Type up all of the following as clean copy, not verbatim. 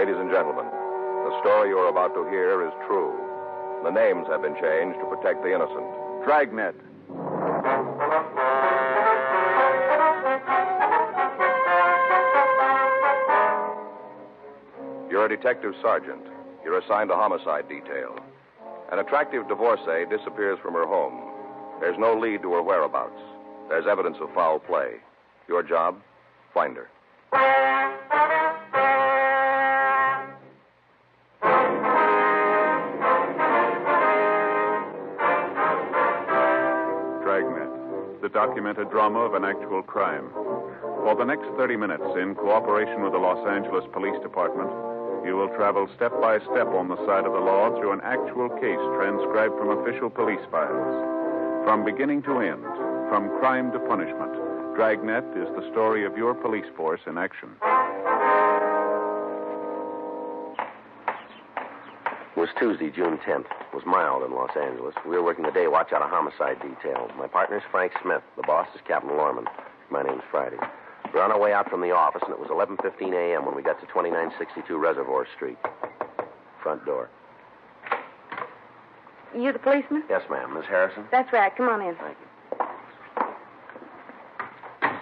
Ladies and gentlemen, the story you're about to hear is true. The names have been changed to protect the innocent. Dragnet. You're a detective sergeant. You're assigned a homicide detail. An attractive divorcee disappears from her home. There's no lead to her whereabouts. There's evidence of foul play. Your job? Find her. Dragnet, the documented drama of an actual crime. For the next 30 minutes, in cooperation with the Los Angeles Police Department, you will travel step by step on the side of the law through an actual case transcribed from official police files. From beginning to end, from crime to punishment, Dragnet is the story of your police force in action. It was Tuesday, June 10th. It was mild in Los Angeles. We were working the day watch out of homicide detail. My partner's Frank Smith. The boss is Captain Lorman. My name's Friday. We were on our way out from the office, and it was 11:15 a.m. when we got to 2962 Reservoir Street. Front door. You the policeman? Yes, ma'am. Miss Harrison? That's right. Come on in. Thank you.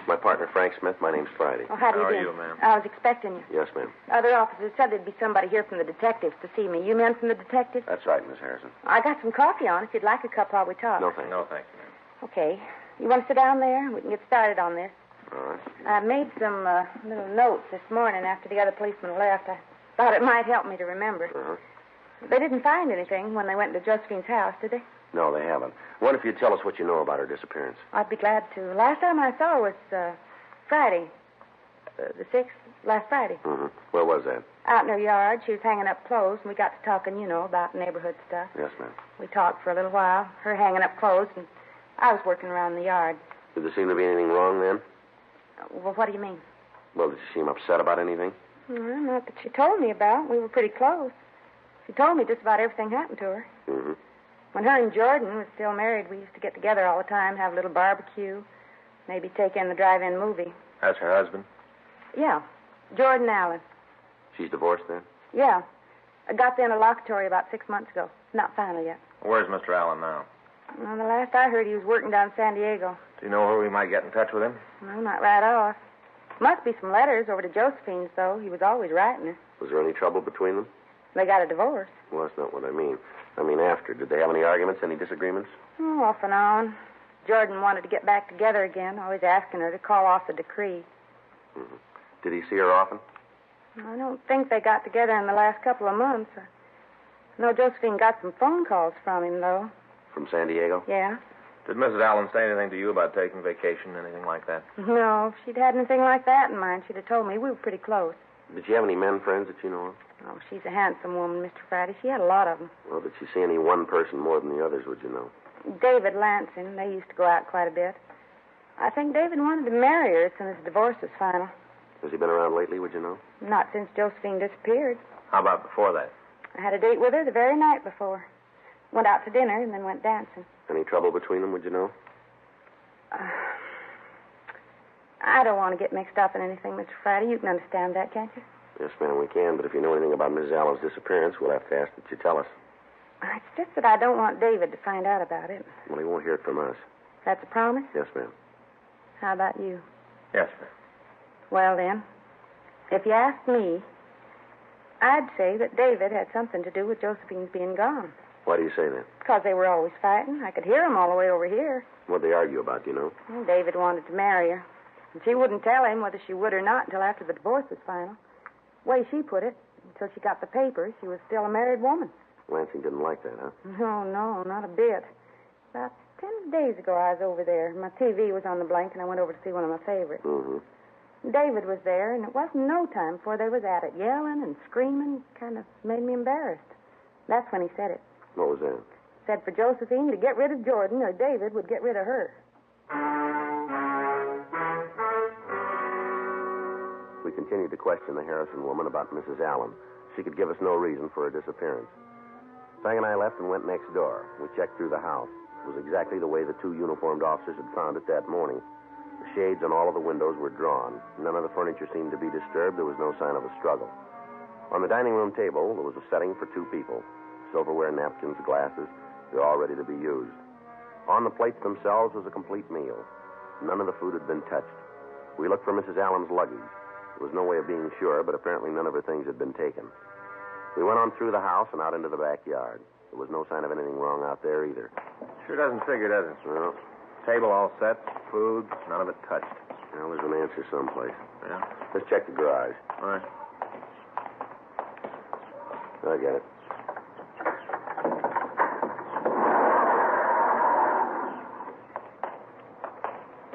My partner, Frank Smith. My name's Friday. Oh, how do you do? How are you, ma'am? I was expecting you. Yes, ma'am. Other officers said there'd be somebody here from the detectives to see me. You men from the detectives? That's right, Miss Harrison. I got some coffee on if you'd like a cup while we talk. No, thank you. No, thank you, ma'am. Okay. You want to sit down there? We can get started on this. All right. I made some little notes this morning after the other policeman left. I thought it might help me to remember. Uh-huh. They didn't find anything when they went to Josephine's house, did they? No, they haven't. What if you'd tell us what you know about her disappearance? I'd be glad to. Last time I saw her was Friday. The 6th, last Friday. Mm-hmm. Where was that? Out in her yard. She was hanging up clothes, and we got to talking, about neighborhood stuff. Yes, ma'am. We talked for a little while, her hanging up clothes, and I was working around the yard. Did there seem to be anything wrong then? Well, what do you mean? Well, did she seem upset about anything? Well, not that she told me about. We were pretty close. She told me just about everything happened to her. Mm-hmm. When her and Jordan were still married, we used to get together all the time, have a little barbecue, maybe take in the drive-in movie. That's her husband? Yeah, Jordan Allen. She's divorced then? Yeah. I got the interlocutory about 6 months ago. Not final yet. Where's Mr. Allen now? Well, the last I heard, he was working down in San Diego. Do you know where we might get in touch with him? Well, not right off. Must be some letters over to Josephine's, though. He was always writing her. Was there any trouble between them? They got a divorce. Well, that's not what I mean. I mean after. Did they have any arguments, any disagreements? Oh, off and on. Jordan wanted to get back together again, always asking her to call off the decree. Mm-hmm. Did he see her often? I don't think they got together in the last couple of months. I know Josephine got some phone calls from him, though. From San Diego? Yeah. Did Mrs. Allen say anything to you about taking vacation, anything like that? No, if she'd had anything like that in mind, she'd have told me. We were pretty close. Did she have any men friends that you know of? Oh, she's a handsome woman, Mr. Friday. She had a lot of them. Well, did she see any one person more than the others, would you know? David Lansing. They used to go out quite a bit. I think David wanted to marry her as soon as the divorce was final. Has he been around lately, would you know? Not since Josephine disappeared. How about before that? I had a date with her the very night before. Went out to dinner and then went dancing. Any trouble between them, would you know? I don't want to get mixed up in anything, Mr. Friday. You can understand that, can't you? Yes, ma'am, we can. But if you know anything about Mrs. Allen's disappearance, we'll have to ask that you tell us. It's just that I don't want David to find out about it. Well, he won't hear it from us. That's a promise? Yes, ma'am. How about you? Yes, ma'am. Well, then, if you ask me, I'd say that David had something to do with Josephine's being gone. Why do you say that? Because they were always fighting. I could hear them all the way over here. What'd they argue about, do you know? Well, David wanted to marry her. And she wouldn't tell him whether she would or not until after the divorce was final. The way she put it, until she got the papers, she was still a married woman. Lansing didn't like that, huh? No, not a bit. About 10 days ago, I was over there. My TV was on the blank, and I went over to see one of my favorites. Mm-hmm. David was there, and it wasn't no time before they was at it, yelling and screaming. Kind of made me embarrassed. That's when he said it. What was that? Said for Josephine to get rid of Jordan, or David would get rid of her. We continued to question the Harrison woman about Mrs. Allen. She could give us no reason for her disappearance. Frank and I left and went next door. We checked through the house. It was exactly the way the two uniformed officers had found it that morning. The shades on all of the windows were drawn. None of the furniture seemed to be disturbed. There was no sign of a struggle. On the dining room table, there was a setting for 2 people. Silverware, napkins, glasses, they're all ready to be used. On the plates themselves was a complete meal. None of the food had been touched. We looked for Mrs. Allen's luggage. There was no way of being sure, but apparently none of her things had been taken. We went on through the house and out into the backyard. There was no sign of anything wrong out there either. Sure doesn't figure, does it? Well, Table all set, food, none of it touched. there's an answer someplace. Yeah? Let's check the garage. All right. I get it.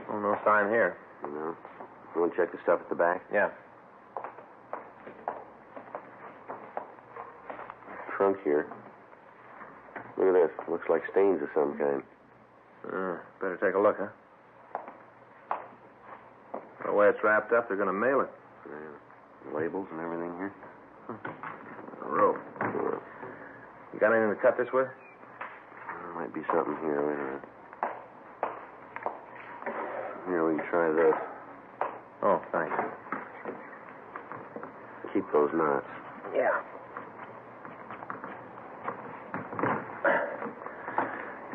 Oh, no sign here. No. You want to check the stuff at the back? Yeah. Trunk here. Look at this. Looks like stains of some kind. Better take a look, huh? The way it's wrapped up, they're going to mail it. Yeah. Labels and everything here. A rope. You got anything to cut this with? There might be something here. Wait a minute. Here, we can try this. Oh, thanks. Keep those knots. Yeah.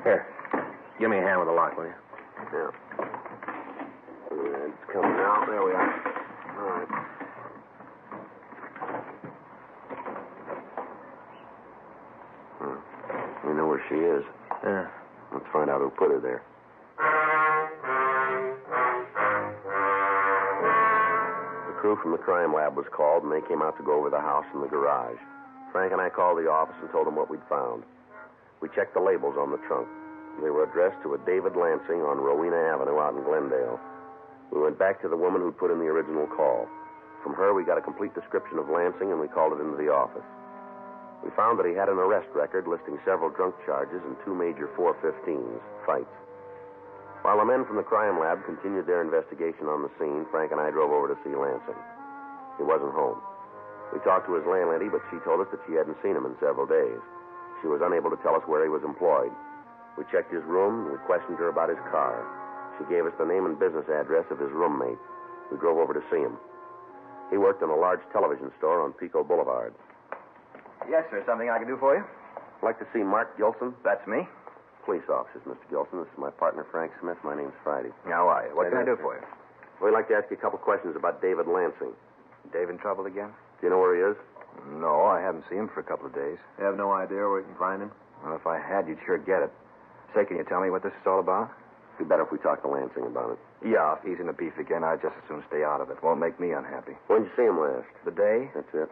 Here. Give me a hand with the lock, will you? Yeah. It's coming out. There we are. All right. We know where she is. Yeah. Let's find out who put her there. The crew from the crime lab was called, and they came out to go over the house and the garage. Frank and I called the office and told them what we'd found. We checked the labels on the trunk. They were addressed to a David Lansing on Rowena Avenue out in Glendale. We went back to the woman who'd put in the original call. From her, we got a complete description of Lansing, and we called it into the office. We found that he had an arrest record listing several drunk charges and 2 major 415s, fights. While the men from the crime lab continued their investigation on the scene, Frank and I drove over to see Lansing. He wasn't home. We talked to his landlady, but she told us that she hadn't seen him in several days. She was unable to tell us where he was employed. We checked his room, and we questioned her about his car. She gave us the name and business address of his roommate. We drove over to see him. He worked in a large television store on Pico Boulevard. Yes, sir. Something I can do for you? I'd like to see Mark Gilson. That's me. Police officers, Mr. Gilson. This is my partner, Frank Smith. My name's Friday. How are you? What can I do for you? We'd like to ask you a couple questions about David Lansing. Dave in trouble again? Do you know where he is? No, I haven't seen him for a couple of days. You have no idea where we can find him? Well, if I had, you'd sure get it. Say, can you tell me what this is all about? It'd be better if we talked to Lansing about it. Yeah, if he's in the beef again, I'd just as soon stay out of it. Won't make me unhappy. When did you see him last? The day? That's it.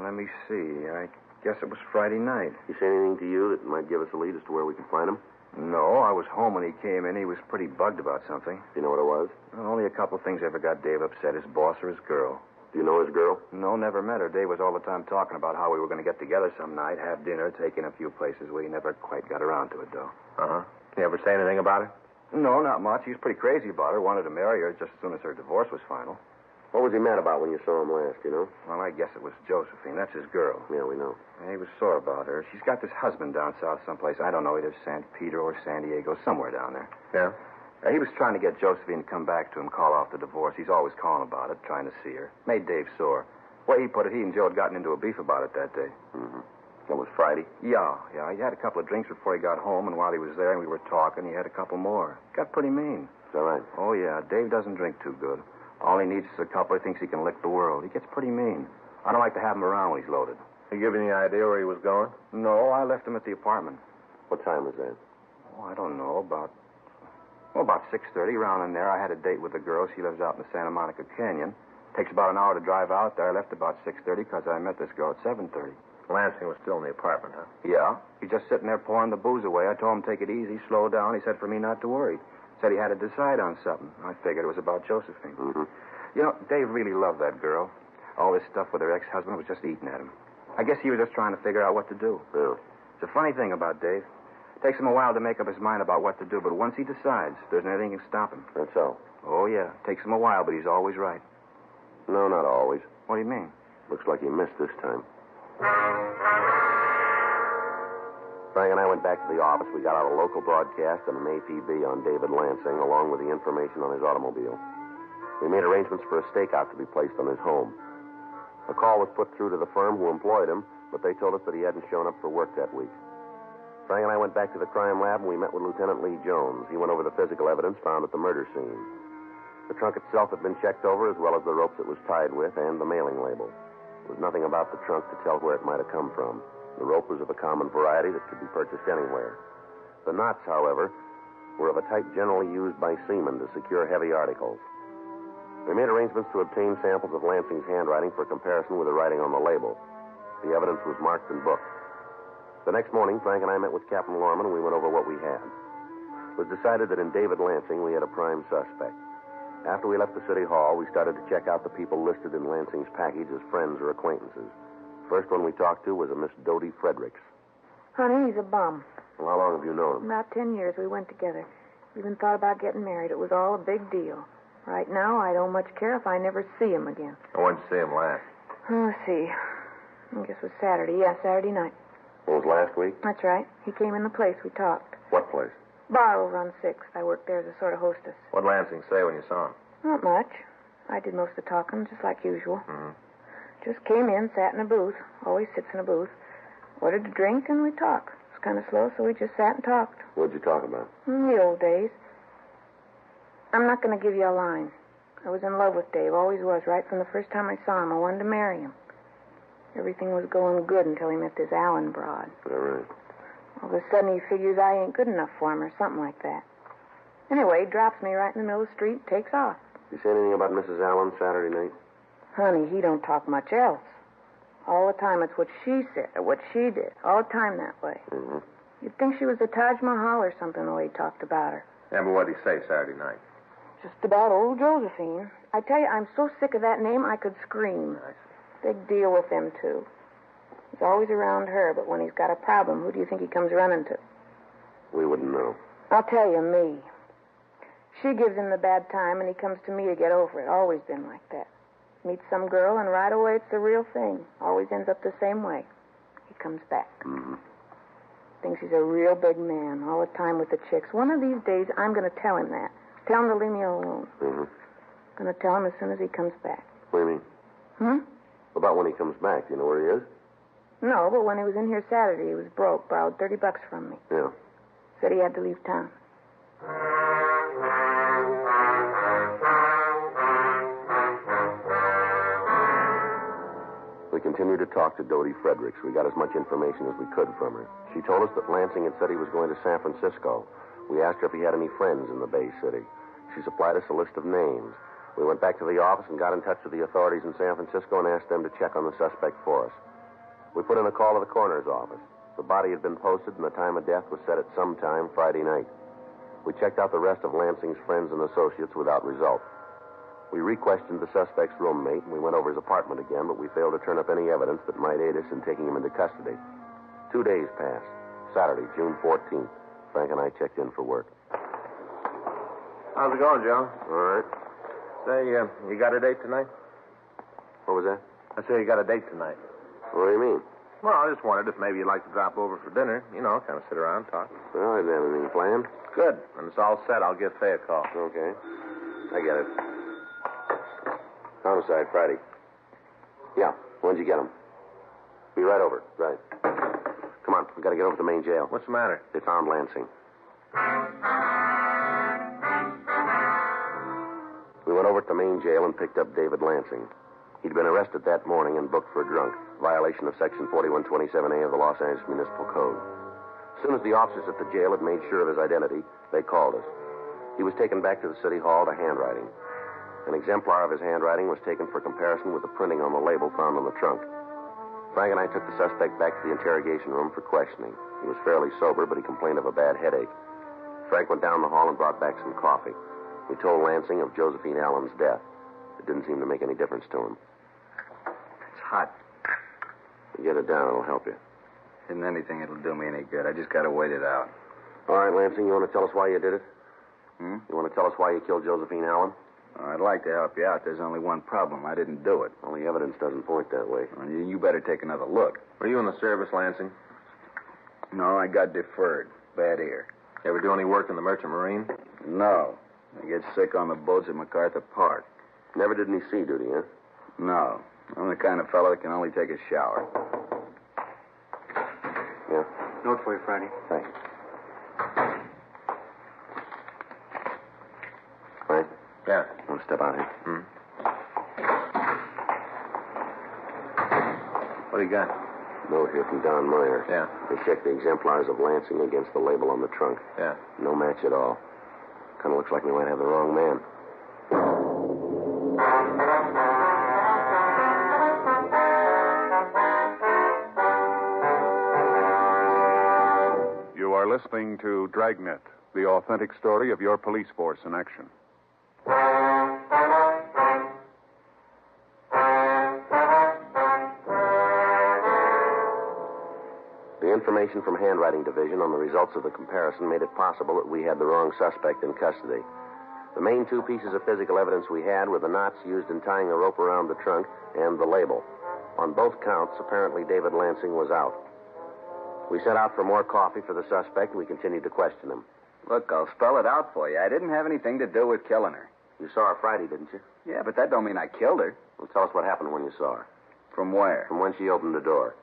Let me see. I guess it was Friday night. He say anything to you that might give us a lead as to where we can find him? No, I was home when he came in. He was pretty bugged about something. Do you know what it was? Well, only a couple of things ever got Dave upset, his boss or his girl. Do you know his girl? No, never met her. Dave was all the time talking about how we were going to get together some night, have dinner, take in a few places. We never quite got around to it, though. Uh-huh. Can you ever say anything about it? No, not much. He was pretty crazy about her. Wanted to marry her just as soon as her divorce was final. What was he mad about when you saw him last, you know? Well, I guess it was Josephine. That's his girl. Yeah, we know. He was sore about her. She's got this husband down south someplace. I don't know, either San Pedro or San Diego, somewhere down there. Yeah? He was trying to get Josephine to come back to him, call off the divorce. He's always calling about it, trying to see her. Made Dave sore. Way he put it, he and Joe had gotten into a beef about it that day. Mm-hmm. That was Friday? Yeah. He had a couple of drinks before he got home, and while he was there and we were talking, he had a couple more. Got pretty mean. Is that right? Oh, yeah. Dave doesn't drink too good. All he needs is a couple. He thinks he can lick the world. He gets pretty mean. I don't like to have him around when he's loaded. Did he give you any idea where he was going? No, I left him at the apartment. What time was that? Oh, I don't know. About 6:30, around in there. I had a date with a girl. She lives out in the Santa Monica Canyon. Takes about an hour to drive out there. I left about 6:30 because I met this girl at 7:30. Lansing was still in the apartment, huh? Yeah. He's just sitting there pouring the booze away. I told him take it easy, slow down. He said for me not to worry. Said he had to decide on something. I figured it was about Josephine. Mm-hmm. You know, Dave really loved that girl. All this stuff with her ex-husband was just eating at him. I guess he was just trying to figure out what to do. Yeah. It's a funny thing about Dave. It takes him a while to make up his mind about what to do, but once he decides, there's nothing that can stop him. That's so. Oh, yeah. It takes him a while, but he's always right. No, not always. What do you mean? Looks like he missed this time. Frank and I went back to the office. We got out a local broadcast and an APB on David Lansing, along with the information on his automobile. We made arrangements for a stakeout to be placed on his home. A call was put through to the firm who employed him, but they told us that he hadn't shown up for work that week. Frank and I went back to the crime lab, and we met with Lieutenant Lee Jones. He went over the physical evidence found at the murder scene. The trunk itself had been checked over, as well as the ropes it was tied with and the mailing label. There was nothing about the trunk to tell where it might have come from. The rope was of a common variety that could be purchased anywhere. The knots, however, were of a type generally used by seamen to secure heavy articles. We made arrangements to obtain samples of Lansing's handwriting for comparison with the writing on the label. The evidence was marked and booked. The next morning, Frank and I met with Captain Lorman, and we went over what we had. It was decided that in David Lansing we had a prime suspect. After we left the city hall, we started to check out the people listed in Lansing's package as friends or acquaintances. The first one we talked to was a Miss Dodie Fredericks. Honey, he's a bum. Well, how long have you known him? About 10 years we went together. Even thought about getting married. It was all a big deal. Right now, I don't much care if I never see him again. When did you see him last? Let's see. I guess it was Saturday. Yeah, Saturday night. It was last week? That's right. He came in the place. We talked. What place? Bar over on 6th. I worked there as a sort of hostess. What'd Lansing say when you saw him? Not much. I did most of the talking, just like usual. Mm-hmm. Just came in, sat in a booth. Always sits in a booth. Ordered a drink, and we talked. It was kind of slow, so we just sat and talked. What'd you talk about? The old days. I'm not going to give you a line. I was in love with Dave, always was, right from the first time I saw him. I wanted to marry him. Everything was going good until he met this Allen broad. All right. All of a sudden, he figures I ain't good enough for him or something like that. Anyway, he drops me right in the middle of the street and takes off. You say anything about Mrs. Allen Saturday night? Honey, he don't talk much else. All the time it's what she said or what she did. All the time that way. Mm-hmm. You'd think she was the Taj Mahal or something the way he talked about her. Yeah, but what'd he say Saturday night? Just about old Josephine. I tell you, I'm so sick of that name I could scream. Big deal with them two. He's always around her, but when he's got a problem, who do you think he comes running to? We wouldn't know. I'll tell you, me. She gives him the bad time, and he comes to me to get over it. Always been like that. Meets some girl, and right away it's the real thing. Always ends up the same way. He comes back. Mm-hmm. Thinks he's a real big man all the time with the chicks. One of these days, I'm going to tell him that. Tell him to leave me alone. Mm-hmm. Going to tell him as soon as he comes back. What do you mean? About when he comes back. Do you know where he is? No, but when he was in here Saturday, he was broke. Borrowed $30 from me. Yeah. Said he had to leave town. We continued to talk to Dodie Fredericks. We got as much information as we could from her. She told us that Lansing had said he was going to San Francisco. We asked her if he had any friends in the Bay City. She supplied us a list of names. We went back to the office and got in touch with the authorities in San Francisco and asked them to check on the suspect for us. We put in a call to the coroner's office. The body had been posted and the time of death was set at some time Friday night. We checked out the rest of Lansing's friends and associates without result. We re-questioned the suspect's roommate, and we went over his apartment again, but we failed to turn up any evidence that might aid us in taking him into custody. 2 days passed. Saturday, June 14th. Frank and I checked in for work. How's it going, Joe? All right. Say, you got a date tonight? What was that? I say you got a date tonight. What do you mean? Well, I just wondered if maybe you'd like to drop over for dinner. You know, kind of sit around, talk. Well, I didn't have anything planned. Good. When it's all set, I'll give Faye a call. Okay. I get it. Homicide, Friday. Yeah. When'd you get him? Be right over. Right. Come on. We got to get over to the main jail. What's the matter? They found Lansing. We went over to the main jail and picked up David Lansing. He'd been arrested that morning and booked for drunk, violation of Section 4127A of the Los Angeles Municipal Code. As soon as the officers at the jail had made sure of his identity, they called us. He was taken back to the city hall to handwriting. An exemplar of his handwriting was taken for comparison with the printing on the label found on the trunk. Frank and I took the suspect back to the interrogation room for questioning. He was fairly sober, but he complained of a bad headache. Frank went down the hall and brought back some coffee. We told Lansing of Josephine Allen's death. It didn't seem to make any difference to him. It's hot. You get it down, it'll help you. Isn't anything that'll do me any good. I just got to wait it out. All right, Lansing, you want to tell us why you did it? Hmm? You want to tell us why you killed Josephine Allen? I'd like to help you out. There's only one problem. I didn't do it. Well, the evidence doesn't point that way. Well, you better take another look. Were you in the service, Lansing? No, I got deferred. Bad ear. You ever do any work in the Merchant Marine? No. I get sick on the boats at MacArthur Park. Never did any sea duty, huh? No. I'm the kind of fellow that can only take a shower. Yeah. Note for you, Friday. Thanks. Frank? Yeah. Want to step out here? Hmm. What do you got? Note here from Don Meyer. Yeah. They checked the exemplars of Lansing against the label on the trunk. Yeah. No match at all. Kind of looks like we might have the wrong man. You are listening to Dragnet, the authentic story of your police force in action. The information from Handwriting Division on the results of the comparison made it possible that we had the wrong suspect in custody. The main two pieces of physical evidence we had were the knots used in tying the rope around the trunk and the label. On both counts, apparently David Lansing was out. We set out for more coffee for the suspect, and we continued to question him. Look, I'll spell it out for you. I didn't have anything to do with killing her. You saw her Friday, didn't you? Yeah, but that don't mean I killed her. Well, tell us what happened when you saw her. From where? From when she opened the door.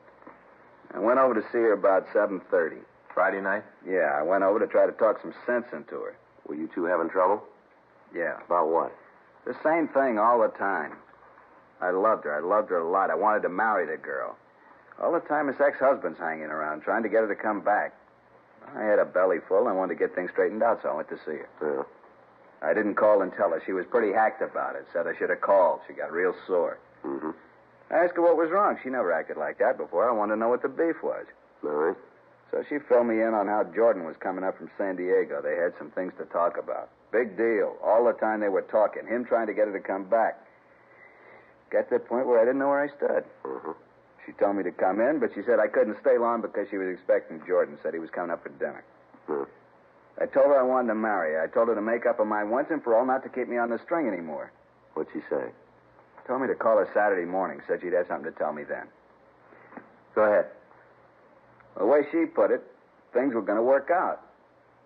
I went over to see her about 7:30. Friday night? Yeah, I went over to try to talk some sense into her. Were you two having trouble? Yeah. About what? The same thing all the time. I loved her. I loved her a lot. I wanted to marry the girl. All the time his ex-husband's hanging around, trying to get her to come back. I had a belly full, and I wanted to get things straightened out, so I went to see her. Yeah. I didn't call and tell her. She was pretty hacked about it. Said I should have called. She got real sore. Mm-hmm. I asked her what was wrong. She never acted like that before. I wanted to know what the beef was. All right. So she filled me in on how Jordan was coming up from San Diego. They had some things to talk about. Big deal. All the time they were talking. Him trying to get her to come back. Got to the point where I didn't know where I stood. Mm-hmm. She told me to come in, but she said I couldn't stay long because she was expecting Jordan. Said he was coming up for dinner. Hmm. I told her I wanted to marry her. I told her to make up her mind once and for all not to keep me on the string anymore. What'd she say? Told me to call her Saturday morning. Said she'd have something to tell me then. Go ahead. The way she put it, things were going to work out.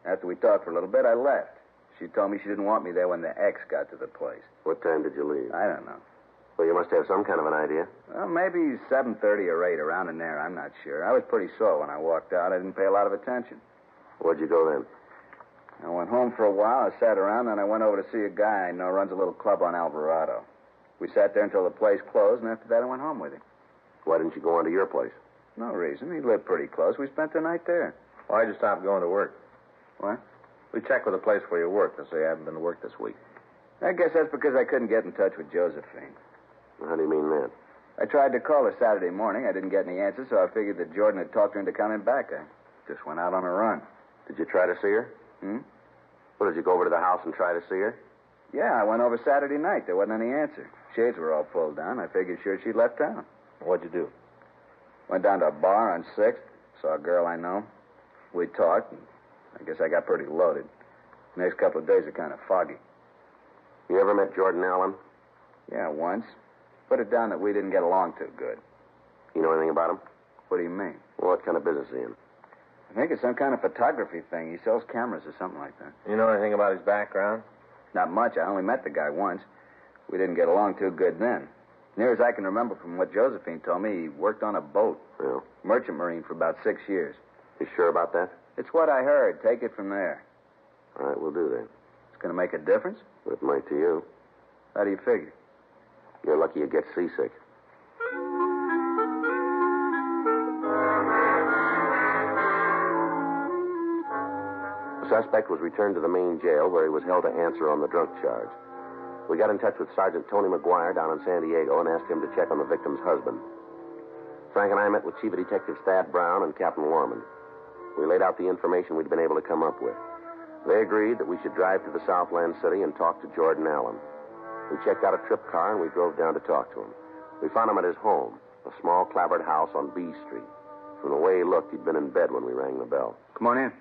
After we talked for a little bit, I left. She told me she didn't want me there when the ex got to the place. What time did you leave? I don't know. Well, you must have some kind of an idea. Well, maybe 7:30 or 8, around in there. I'm not sure. I was pretty sore when I walked out. I didn't pay a lot of attention. Where'd you go then? I went home for a while. I sat around, and I went over to see a guy I know runs a little club on Alvarado. We sat there until the place closed, and after that I went home with him. Why didn't you go on to your place? No reason. He lived pretty close. We spent the night there. Why'd you stop going to work? What? We checked with the place where you work. They say you haven't been to work this week. I guess that's because I couldn't get in touch with Josephine. How do you mean that? I tried to call her Saturday morning. I didn't get any answers, so I figured that Jordan had talked her into coming back. I just went out on a run. Did you try to see her? Well, did you go over to the house and try to see her? Yeah, I went over Saturday night. There wasn't any answer. Shades were all pulled down. I figured sure she'd left town. What'd you do? Went down to a bar on 6th. Saw a girl I know. We talked, and I guess I got pretty loaded. The next couple of days are kind of foggy. You ever met Jordan Allen? Yeah, once. Put it down that we didn't get along too good. You know anything about him? What do you mean? Well, what kind of business is he in? I think it's some kind of photography thing. He sells cameras or something like that. You know anything about his background? Not much. I only met the guy once. We didn't get along too good then. Near as I can remember from what Josephine told me, he worked on a boat. Yeah. Merchant marine for about 6 years. You sure about that? It's what I heard. Take it from there. All right, we'll do that. It's going to make a difference? It might to you. How do you figure? You're lucky you get seasick. The suspect was returned to the main jail where he was held to answer on the drunk charge. We got in touch with Sergeant Tony McGuire down in San Diego and asked him to check on the victim's husband. Frank and I met with Chief of Detectives Thad Brown and Captain Lorman. We laid out the information we'd been able to come up with. They agreed that we should drive to the Southland City and talk to Jordan Allen. We checked out a trip car and we drove down to talk to him. We found him at his home, a small clapboard house on B Street. From the way he looked, he'd been in bed when we rang the bell. Come on in.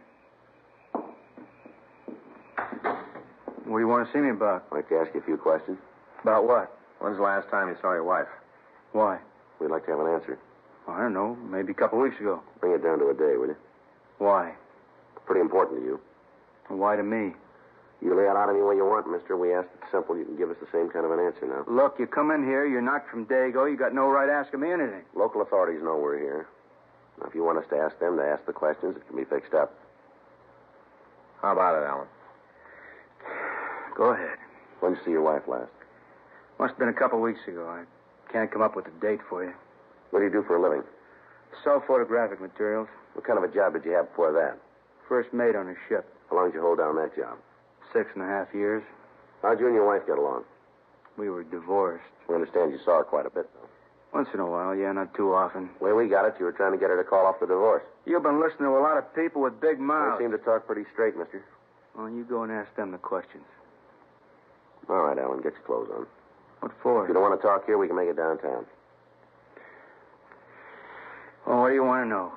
What do you want to see me about? I'd like to ask you a few questions. About what? When's the last time you saw your wife? Why? We'd like to have an answer. Well, I don't know. Maybe a couple of weeks ago. Bring it down to a day, will you? Why? Pretty important to you. Why to me? You lay it out any way you want, mister. We asked it simple. You can give us the same kind of an answer now. Look, you come in here, you're not from Dago. You got no right asking me anything. Local authorities know we're here. Now, if you want us to ask them to ask the questions, it can be fixed up. How about it, Alan? Go ahead. When did you see your wife last? Must have been a couple weeks ago. I can't come up with a date for you. What do you do for a living? Sell photographic materials. What kind of a job did you have before that? First mate on a ship. How long did you hold down that job? 6.5 years. How'd you and your wife get along? We were divorced. We understand you saw her quite a bit, though. Once in a while, yeah, not too often. The way we got it, you were trying to get her to call off the divorce. You've been listening to a lot of people with big mouths. They seem to talk pretty straight, mister. Well, you go and ask them the questions. All right, Alan, get your clothes on. What for? If you don't want to talk here, we can make it downtown. Well, what do you want to know?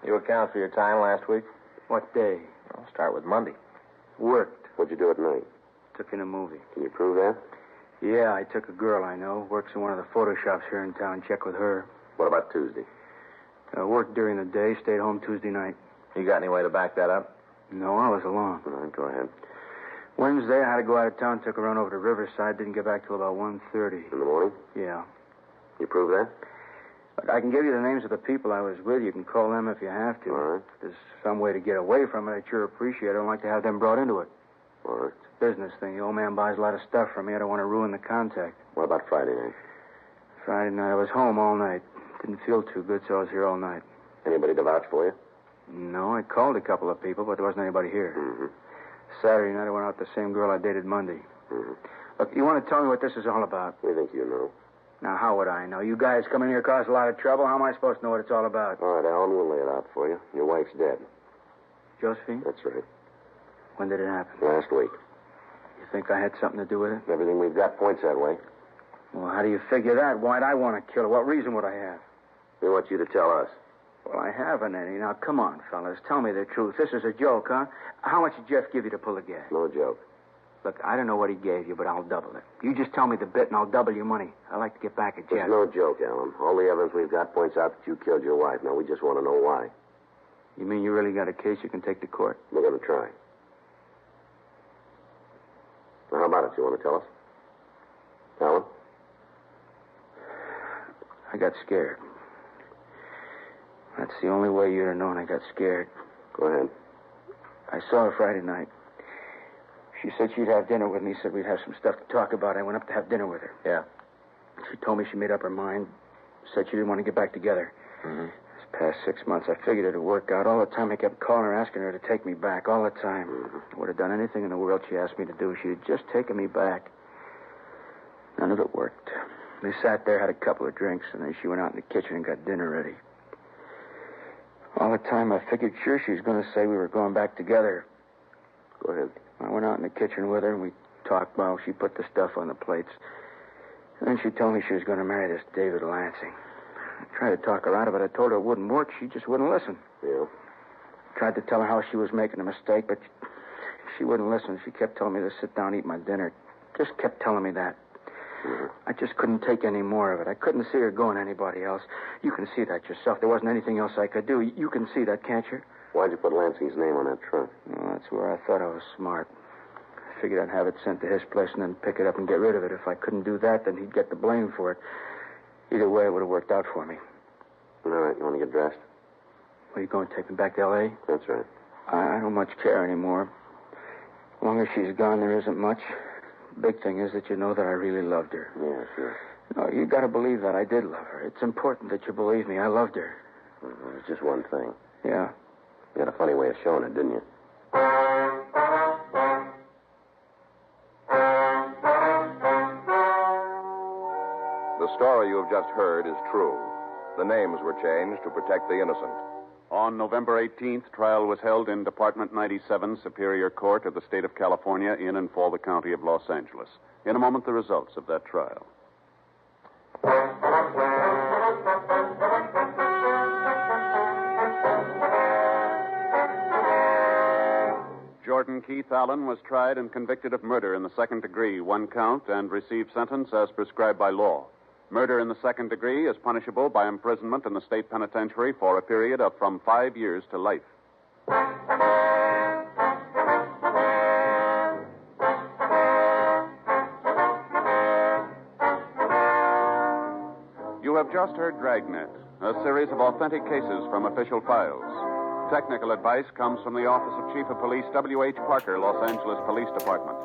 You account for your time last week? What day? I'll start with Monday. Worked. What'd you do at night? Took in a movie. Can you prove that? Yeah, I took a girl I know. Works in one of the photo shops here in town. Check with her. What about Tuesday? Worked during the day. Stayed home Tuesday night. You got any way to back that up? No, I was alone. All right, go ahead. Wednesday, I had to go out of town. Took a run over to Riverside. Didn't get back till about 1:30. In the morning? Yeah. You prove that? Look, I can give you the names of the people I was with. You can call them if you have to. All right. If there's some way to get away from it, I'd sure appreciate it. I don't like to have them brought into it. All right. It's a business thing. The old man buys a lot of stuff from me. I don't want to ruin the contact. What about Friday night? Friday night, I was home all night. Didn't feel too good, so I was here all night. Anybody to vouch for you? No, I called a couple of people, but there wasn't anybody here. Mm-hmm. Saturday night, I went out with the same girl I dated Monday. Mm-hmm. Look, you want to tell me what this is all about? We think you know. Now, how would I know? You guys come in here cause a lot of trouble. How am I supposed to know what it's all about? All right, Alan, we'll lay it out for you. Your wife's dead. Josephine? That's right. When did it happen? Last week. You think I had something to do with it? Everything we've got points that way. Well, how do you figure that? Why'd I want to kill her? What reason would I have? We want you to tell us. Well, I haven't any. Now, come on, fellas. Tell me the truth. This is a joke, huh? How much did Jeff give you to pull the gas? No joke. Look, I don't know what he gave you, but I'll double it. You just tell me the bit, and I'll double your money. I'd like to get back at Jeff. It's no joke, Alan. All the evidence we've got points out that you killed your wife. Now, we just want to know why. You mean you really got a case you can take to court? We're going to try. Now, how about it? You want to tell us? Alan? I got scared. That's the only way you'd have known I got scared. Go ahead. I saw her Friday night. She said she'd have dinner with me, said we'd have some stuff to talk about. I went up to have dinner with her. Yeah. She told me she made up her mind, said she didn't want to get back together. Mm-hmm. This past 6 months, I figured it'd work out. All the time I kept calling her, asking her to take me back. All the time. I would have done anything in the world she asked me to do. She had just taken me back. None of it worked. We sat there, had a couple of drinks, and then she went out in the kitchen and got dinner ready. All the time, I figured sure she was going to say we were going back together. Go ahead. I went out in the kitchen with her, and we talked while she put the stuff on the plates. And then she told me she was going to marry this David Lansing. I tried to talk her out of it. I told her it wouldn't work. She just wouldn't listen. Yeah? Tried to tell her how she was making a mistake, but she wouldn't listen. She kept telling me to sit down and eat my dinner. Just kept telling me that. Mm-hmm. I just couldn't take any more of it. I couldn't see her going to anybody else. You can see that yourself. There wasn't anything else I could do. You can see that, can't you? Why'd you put Lansing's name on that trunk? Well, that's where I thought I was smart. I figured I'd have it sent to his place and then pick it up and get rid of it. If I couldn't do that, then he'd get the blame for it. Either way, it would have worked out for me. All right, you want to get dressed? Are you going to take me back to L.A.? That's right. I don't much care anymore. As long as she's gone, there isn't much. The big thing is that you know that I really loved her. Yeah, sure. No, you got to believe that I did love her. It's important that you believe me. I loved her. Mm-hmm. It's just one thing. Yeah. You had a funny way of showing it, didn't you? The story you have just heard is true. The names were changed to protect the innocent. On November 18th, trial was held in Department 97, Superior Court of the State of California, in and for the County of Los Angeles. In a moment, the results of that trial. Jordan Keith Allen was tried and convicted of murder in the second degree, one count, and received sentence as prescribed by law. Murder in the second degree is punishable by imprisonment in the state penitentiary for a period of from 5 years to life. have just heard Dragnet, a series of authentic cases from official files. Technical advice comes from the Office of Chief of Police W.H. Parker, Los Angeles Police Department.